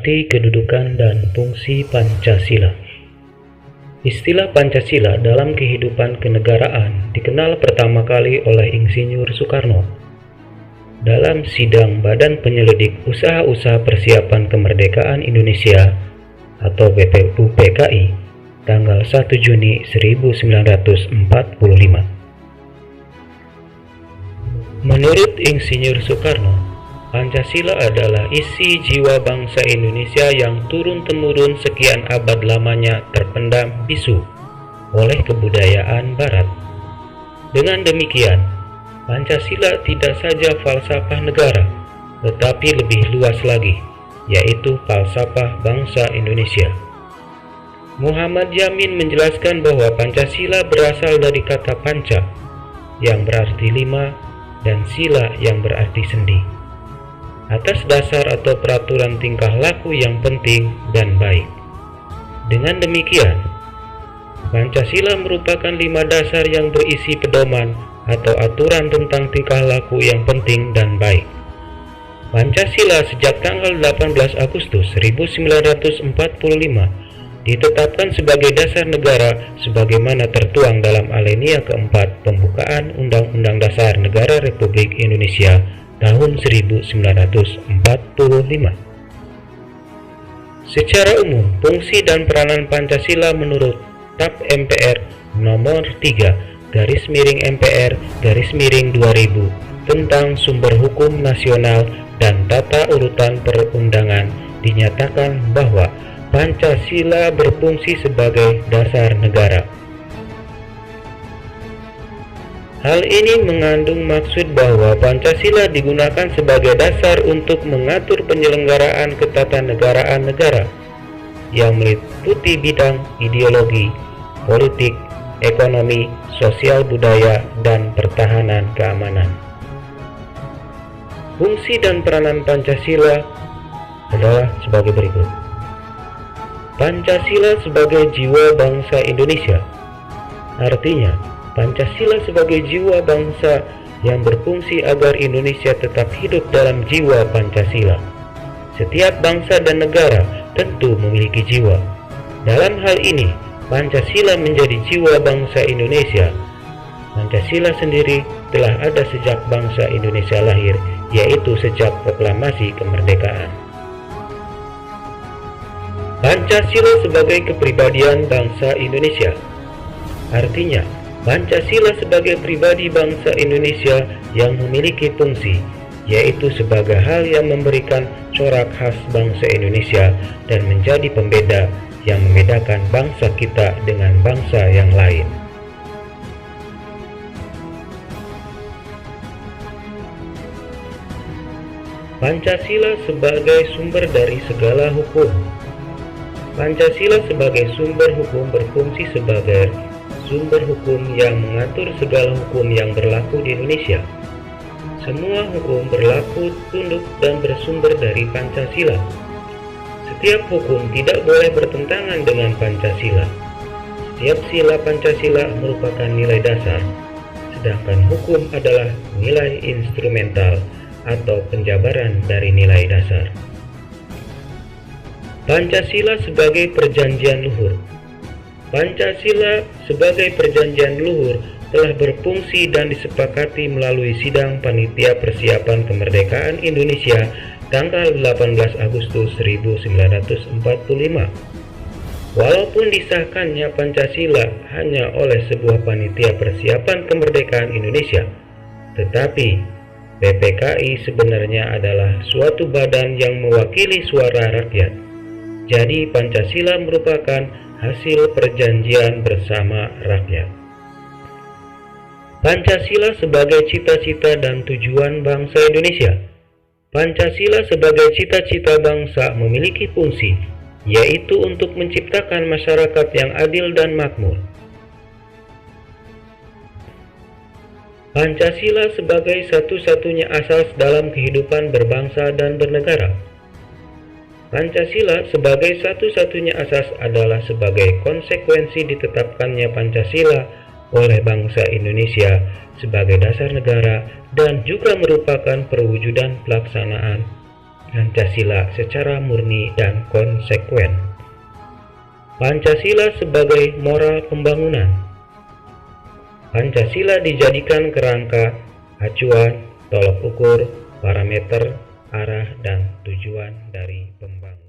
Arti, kedudukan, dan fungsi Pancasila. Istilah Pancasila dalam kehidupan kenegaraan dikenal pertama kali oleh Insinyur Soekarno dalam sidang Badan Penyelidik Usaha-Usaha Persiapan Kemerdekaan Indonesia atau BPUPKI tanggal 1 Juni 1945. Menurut Insinyur Soekarno, Pancasila adalah isi jiwa bangsa Indonesia yang turun-temurun sekian abad lamanya terpendam bisu oleh kebudayaan Barat. Dengan demikian, Pancasila tidak saja falsafah negara, tetapi lebih luas lagi, yaitu falsafah bangsa Indonesia. Muhammad Yamin menjelaskan bahwa Pancasila berasal dari kata panca, yang berarti lima, dan sila yang berarti sendi, atas dasar atau peraturan tingkah laku yang penting dan baik. Dengan demikian, Pancasila merupakan 5 dasar yang berisi pedoman atau aturan tentang tingkah laku yang penting dan baik. Pancasila sejak tanggal 18 Agustus 1945 ditetapkan sebagai dasar negara sebagaimana tertuang dalam alinea keempat pembukaan Undang-Undang Dasar Negara Republik Indonesia tahun 1945. Secara umum, fungsi dan peranan Pancasila menurut TAP MPR nomor 3/MPR/2000 tentang sumber hukum nasional dan tata urutan perundangan dinyatakan bahwa Pancasila berfungsi sebagai dasar negara. Hal ini mengandung maksud bahwa Pancasila digunakan sebagai dasar untuk mengatur penyelenggaraan ketatanegaraan negara yang meliputi bidang ideologi, politik, ekonomi, sosial budaya, dan pertahanan keamanan. Fungsi dan peranan Pancasila adalah sebagai berikut. Pancasila sebagai jiwa bangsa Indonesia, artinya Pancasila sebagai jiwa bangsa yang berfungsi agar Indonesia tetap hidup dalam jiwa Pancasila. Setiap bangsa dan negara tentu memiliki jiwa. Dalam hal ini, Pancasila menjadi jiwa bangsa Indonesia. Pancasila sendiri telah ada sejak bangsa Indonesia lahir, yaitu sejak proklamasi kemerdekaan. Pancasila sebagai kepribadian bangsa Indonesia, artinya Pancasila sebagai pribadi bangsa Indonesia yang memiliki fungsi, yaitu sebagai hal yang memberikan corak khas bangsa Indonesia dan menjadi pembeda yang membedakan bangsa kita dengan bangsa yang lain. Pancasila sebagai sumber dari segala hukum. Pancasila sebagai sumber hukum berfungsi sebagai sumber hukum yang mengatur segala hukum yang berlaku di Indonesia. Semua hukum berlaku, tunduk, dan bersumber dari Pancasila. Setiap hukum tidak boleh bertentangan dengan Pancasila. Setiap sila Pancasila merupakan nilai dasar, sedangkan hukum adalah nilai instrumental atau penjabaran dari nilai dasar. Pancasila sebagai perjanjian luhur. Pancasila sebagai perjanjian luhur telah berfungsi dan disepakati melalui sidang Panitia Persiapan Kemerdekaan Indonesia tanggal 18 Agustus 1945. Walaupun disahkannya Pancasila hanya oleh sebuah Panitia Persiapan Kemerdekaan Indonesia, tetapi PPKI sebenarnya adalah suatu badan yang mewakili suara rakyat. Jadi Pancasila merupakan hasil perjanjian bersama rakyat. Pancasila sebagai cita-cita dan tujuan bangsa Indonesia. Pancasila sebagai cita-cita bangsa memiliki fungsi, yaitu untuk menciptakan masyarakat yang adil dan makmur. Pancasila sebagai satu-satunya asas dalam kehidupan berbangsa dan bernegara. Pancasila sebagai satu-satunya asas adalah sebagai konsekuensi ditetapkannya Pancasila oleh bangsa Indonesia sebagai dasar negara dan juga merupakan perwujudan pelaksanaan Pancasila secara murni dan konsekuen. Pancasila sebagai moral pembangunan. Pancasila dijadikan kerangka, acuan, tolok ukur, parameter, arah, dan tujuan dari pembangunan.